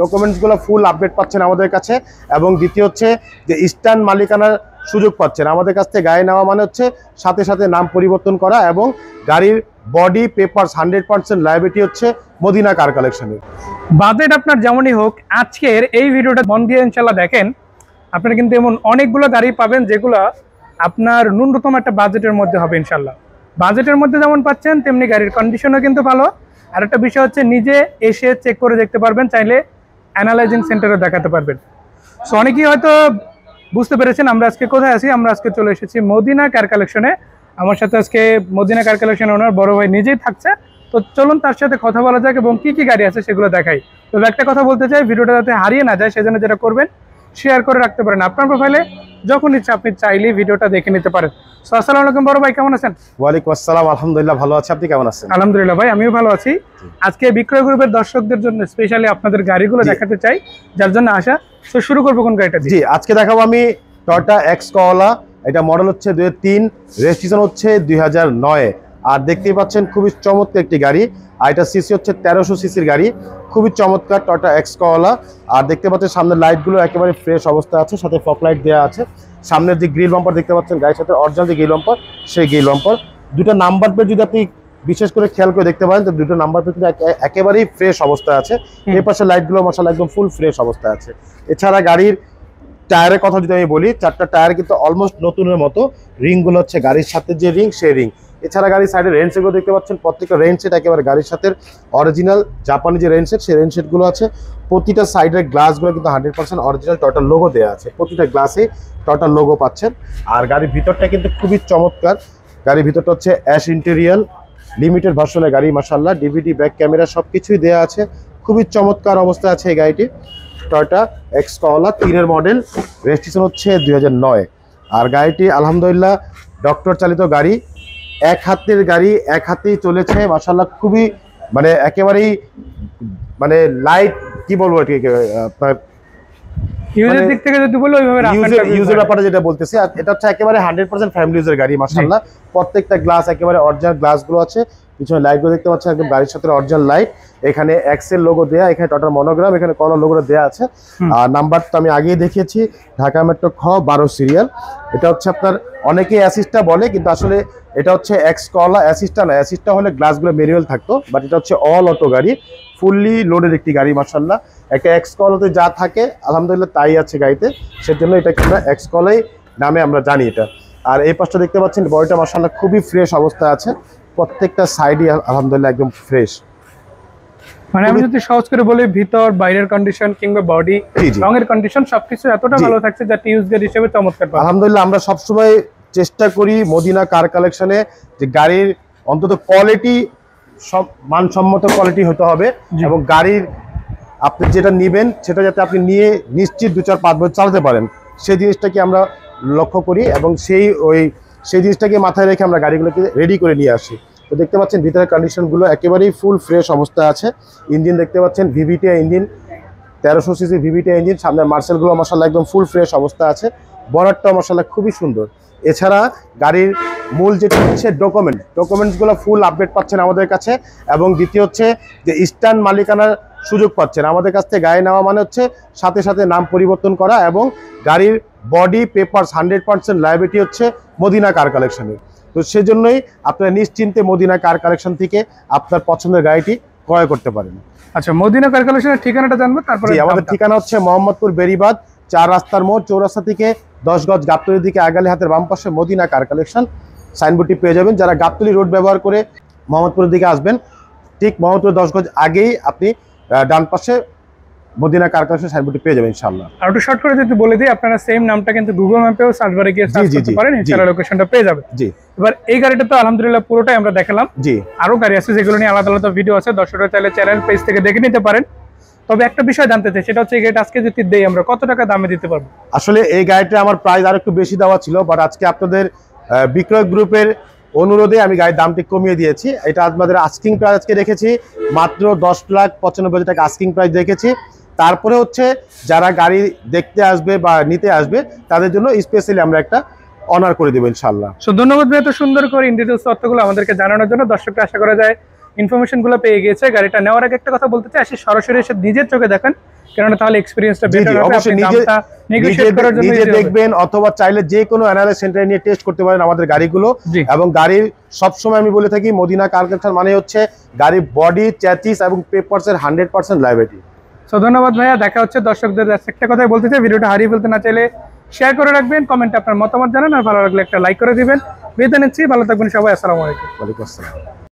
ডকুমেন্টসগুলো full update পাচ্ছেন আমাদের কাছে। এবং দ্বিতীয় হচ্ছে যে ইস্টার্ন মালিকানার সুযোগ পাচ্ছেন আমাদের কাছ থেকে। গাড়ি নেওয়া মানে হচ্ছে সাথে সাথে নাম পরিবর্তন করা এবং গাড়ির বডি পেপারস 100% লায়াবিলিটি হচ্ছে মদিনা কার কালেকশনের। বাজেট আপনার যেমনই হোক, আজকের এই ভিডিওটা মন দিয়ে ইনশাল্লাহ দেখেন, আপনারা কিন্তু এমন অনেকগুলো গাড়ি পাবেন যেগুলো আপনার ন্যূনতম একটা বাজেটের মধ্যে হবে ইনশাল্লাহ। বাজেটের মধ্যে যেমন পাচ্ছেন তেমনি গাড়ির কন্ডিশনও কিন্তু ভালো। আর একটা বিষয় হচ্ছে নিজে এসে চেক করে দেখতে পারবেন, চাইলে অ্যানালাইজিং সেন্টারে দেখাতে পারবেন। সো অনেকেই হয়তো বুঝতে পেরেছেন আমরা আজকে কোথায় আছি। আমরা আজকে চলে এসেছি মদিনা কার কালেকশনে। আমার সাথে আজকে মদিনা কার কালেকশন ওনার বড় ভাই নিজেই থাকছে। তো চলুন তার সাথে কথা বলা যাক এবং কি কি গাড়ি আছে সেগুলো দেখাই। তো একটা কথা বলতে চাই, ভিডিওটা যাতে হারিয়ে না যায় সেজন্য যেটা করবেন শেয়ার করে রাখতে পারেন আপনার প্রোফাইলে, যখন ইচ্ছা আপনি চাইলেই ভিডিওটা দেখে নিতে পারেন। সো আসসালামু আলাইকুম বড় ভাই, কেমন আছেন? ওয়ালাইকুম আসসালাম, আলহামদুলিল্লাহ ভালো আছি, আপনি কেমন আছেন? আলহামদুলিল্লাহ ভাই, আমিও ভালো আছি। আজকে বিক্রয় গ্রুপের দর্শকদের জন্য স্পেশালি আপনাদের গাড়িগুলো দেখাতে চাই, যার জন্য আসা। তো শুরু করবো কোন গাড়িটা দিয়ে? জি, আজকে দেখাবো আমি টয়োটা এক্স করলা। এটা মডেল হচ্ছে 2003, রেজিস্ট্রেশন হচ্ছে 2009। আর দেখতেই পাচ্ছেন খুবই চমৎকার একটি গাড়ি। আর এটা সিসি হচ্ছে 1300 সিসির গাড়ি, খুবই চমৎকার টয়োটা এক্স করলা। আর দেখতে পাচ্ছেন সামনের লাইটগুলো একেবারে ফ্রেশ অবস্থা আছে, সাথে ফগ লাইট দেওয়া আছে। সামনের যে গ্রিল বাম্পার দেখতে পাচ্ছেন গাড়ির সাথে অরিজিনাল যে গ্রিল বাম্পার, সেই গ্রিল বাম্পার। দুটো নাম্বার প্লেট যদি আপনি বিশেষ করে খেয়াল করে দেখতে পারেন, তো দুটো নাম্বার প্লেট একেবারেই ফ্রেশ অবস্থায় আছে। এই পাশে লাইটগুলো মাশাআল্লাহ একদম ফুল ফ্রেশ অবস্থায় আছে। এছাড়া গাড়ির টায়ারের কথা যদি আমি বলি, চারটা টায়ার কিন্তু অলমোস্ট নতুনের মতো। রিংগুলো হচ্ছে গাড়ির সাথে যে রিং, সেই রিং। এছাড়া গাড়ির সাইডে রেন সেটগুলো দেখতে পাচ্ছেন, প্রত্যেকটা রেন সেট একেবারে গাড়ির সাথে অরিজিনাল জাপানি যে রেন সেট, সেই রেন সেটগুলো আছে। প্রতিটা সাইডের গ্লাসগুলো কিন্তু 100% অরিজিনাল টয়োটার লোগো দেওয়া আছে, প্রতিটা গ্লাসে টয়োটার লোগো পাচ্ছেন। আর গাড়ির ভিতরটা কিন্তু খুবই চমৎকার। গাড়ির ভিতরটা হচ্ছে অ্যাশ ইন্টেরিয়াল লিমিটেড ভার্সনের গাড়ি, মাশাআল্লাহ ডিভিডি ব্যাক ক্যামেরা সব কিছুই দেওয়া আছে। খুবই চমৎকার অবস্থায় আছে এই গাড়িটি। Toyota X Corolla 3-এর model, registration হচ্ছে 2009। আর গাড়িটি আলহামদুলিল্লাহ ডক্টর চালিত গাড়ি, এক হাতের গাড়ি, এক হাতেই চলেছে মাশাআল্লাহ। খুবই মানে একেবারেই মানে লাইট, কি বলবো আপনার ইউজের দিক থেকে যদি বলি ওইভাবে ইউজের ব্যাপারে যেটা বলতেছি। আর এটা হচ্ছে একেবারে 100% ফ্যামিলি ইউজের গাড়ি মাশাআল্লাহ। প্রত্যেকটা গ্লাস একেবারে অরিজিনাল গ্লাসগুলো আছে। পিছনে লাইটগুলো দেখতে পাচ্ছেন একদম গাড়ির সাথে অরিজিনাল লাইট। এখানে এক্সেল লোগো দেয়া, এখানে টয়োটার মনোগ্রাম, এখানে কলার লোগোটা দেয়া আছে। আর নাম্বারটা আমি আগেই দেখিয়েছি, ঢাকা মেট্রো খ 12 সিরিয়াল। এটা হচ্ছে আপনার অনেকে অ্যাসিস্টটা বলে, কিন্তু আসলে এটা হচ্ছে এক্স করলা অ্যাসিস্টটা না। অ্যাসিস্টটা হলে গ্লাসগুলো ম্যানুয়াল থাকতো, বাট এটা হচ্ছে অল অটো গাড়ি, ফুললি লোডেড একটি গাড়ি মাশাআল্লাহ। একটা এক্স করলাতে যা থাকে আলহামদুলিল্লাহ তাই আছে গাড়িতে, সেজন্য এটাকে আমরা এক্স করলাই নামে আমরা জানি এটা। আর এই পাশটা দেখতে পাচ্ছেন বডিটা মাশাআল্লাহ খুবই ফ্রেশ অবস্থায় আছে, প্রত্যেকটা সাইডই আলহামদুলিল্লাহ একদম ফ্রেশ। মানে আমি যদি সহজ করে বলি, ভিতর বাইরের কন্ডিশন কিংবা বডি রঙের কন্ডিশন সবকিছু এতটা ভালো থাকছে যা ইউজ গাড়ি হিসেবে চমৎকার। আলহামদুলিল্লাহ আমরা সবসময় চেষ্টা করি মদিনা কার কালেকশনে যে গাড়ির অন্তত কোয়ালিটি, সব মানসম্মত কোয়ালিটি হতে হবে, এবং গাড়ির আপনি যেটা নেবেন সেটা যাতে আপনি নিয়ে নিশ্চিত 2-4-5 বছর চালাতে পারেন, সেই জিনিসটাকে আমরা লক্ষ্য করি এবং সেই জিনিসটাকে মাথায় রেখে আমরা গাড়িগুলোকে রেডি করে নিয়ে আসি। তো দেখতে পাচ্ছেন ভিতরের কন্ডিশনগুলো একেবারেই ফুল ফ্রেশ অবস্থা আছে। ইঞ্জিন দেখতে পাচ্ছেন VVTi engine, 1300 CC VVTi engine. সামনের মার্সেলগুলো মাশাআল্লাহ একদম ফুল ফ্রেশ অবস্থা আছে। বনারটাও মাশাআল্লাহ খুবই সুন্দর। এছাড়া গাড়ির মূল যেটা হচ্ছে ডকুমেন্টসগুলো ফুল আপডেট পাচ্ছেন আমাদের কাছে। এবং দ্বিতীয় হচ্ছে যে ইস্টার্ন মালিকানার সুযোগ পাচ্ছেন আমাদের কাছ থেকে। গাড়ি নেওয়া মানে হচ্ছে সাথে সাথে নাম পরিবর্তন করা এবং গাড়ির বডি পেপারস 100% লায়াবিলিটি হচ্ছে মদিনা কার কালেকশনের। তো সেজন্যই আপনারা নিশ্চিন্তে মদিনা কার কালেকশন থেকে আপনার পছন্দের গাড়িটি ক্রয় করতে পারেন। আচ্ছা, মদিনা কার কালেকশনের ঠিকানাটা জানবো তারপরে? আমাদের ঠিকানা হচ্ছে মোহাম্মদপুর বেরিবাদ 4 রাস্তার মোড়, চৌরাস্তা থেকে 10 গজ গাবতলির দিকে আগালে হাতের বাম পাশে মদিনা কার কালেকশন সাইনবোর্ডটি পেয়ে যাবেন। যারা গাবতলি রোড ব্যবহার করে মোহাম্মদপুরের দিকে আসবেন, ঠিক মোহাম্মদপুর 10 গজ আগেই আপনি ডান পাশে মদিনা কার কালেকশন সাইনবোর্ডটি পেয়ে যাবেন ইনশাআল্লাহ। আর একটু শর্ট করে যদি বলে দিই, আপনারা সেম নামটা কিন্তু গুগল ম্যাপেও সার্চ বারে গিয়ে সার্চ করতে পারেন, ইনশাআল্লাহ লোকেশনটা পেয়ে যাবেন। জি, এবার এই গাড়িটা তো আলহামদুলিল্লাহ পুরোটাই আমরা দেখালাম। জি, আরো গাড়ি আছে যেগুলো নিয়ে আলাদা আলাদা ভিডিও আছে, দর্শকরা চাইলে চ্যানেল পেজ থেকে দেখে নিতে পারেন। তবে একটা বিষয় জানতে চাই, সেটা হচ্ছে এই গাড়িটা আজকে যদি দেই আমরা কত টাকা দামে দিতে পারবো? আসলে এই গাড়িটা আমার প্রাইস আর একটু বেশি দেওয়া ছিল, বাট আজকে আপনাদের বিক্রয় গ্রুপের অনুরোধে আমি গাড়ির দামটি কমিয়ে দিয়েছি। এটা আপনাদের আস্কিং প্রাইস আজকে রেখেছি মাত্র 10,95,000 টাকা আস্কিং প্রাইস রেখেছি। তারপরে হচ্ছে যারা গাড়ি দেখতে আসবে বা নিতে আসবে তাদের জন্য স্পেশালি আমরা একটা অনার করে দেবো ইনশাআল্লাহ। সো ধন্যবাদ ভাই এত সুন্দর করে ইন ডিটেইলস তথ্যগুলো আমাদেরকে জানানোর জন্য। দর্শকরা আশা করা যায় ইনফরমেশনগুলো পেয়ে গিয়েছে। গাড়িটা নেওয়ার আগে একটা কথা বলতে চাই, আসি সরাসরি এসে নিজের চোখে দেখেন কেননা তাহলে এক্সপেরিয়েন্সটা জি, বেটার জি, হবে, অবশ্যই আপনি নিজে দামটা নেগোশিয়েট করার জন্য নিজে easy হবে। দেখবেন অথবা চাইলে যে কোনো অ্যানালাইজ সেন্টারে নিয়ে টেস্ট করতে পারেন আমাদের গাড়িগুলো। জি। এবং গাড়ির সবসময় আমি বলে থাকি মদিনা কার কারখানা মানে হচ্ছে গাড়ির বডি, চ্যাসিস এবং পেপারসের 100% লাইবিলিটি। সো ধন্যবাদ ভাইয়া, দেখা হচ্ছে। দর্শকদের একটা কথাই বলতে চাই, ভিডিওটা হারিয়ে ফেলতে না চাইলে শেয়ার করে রাখবেন, কমেন্টে আপনার মতামত জানান, আর ভালো লাগলে একটা লাইক করে দিবেন। বিদায় নিচ্ছি, ভালো থাকবেন সবাই, আসসালামু আলাইকুম। ওয়ালাইকুম আসসালাম।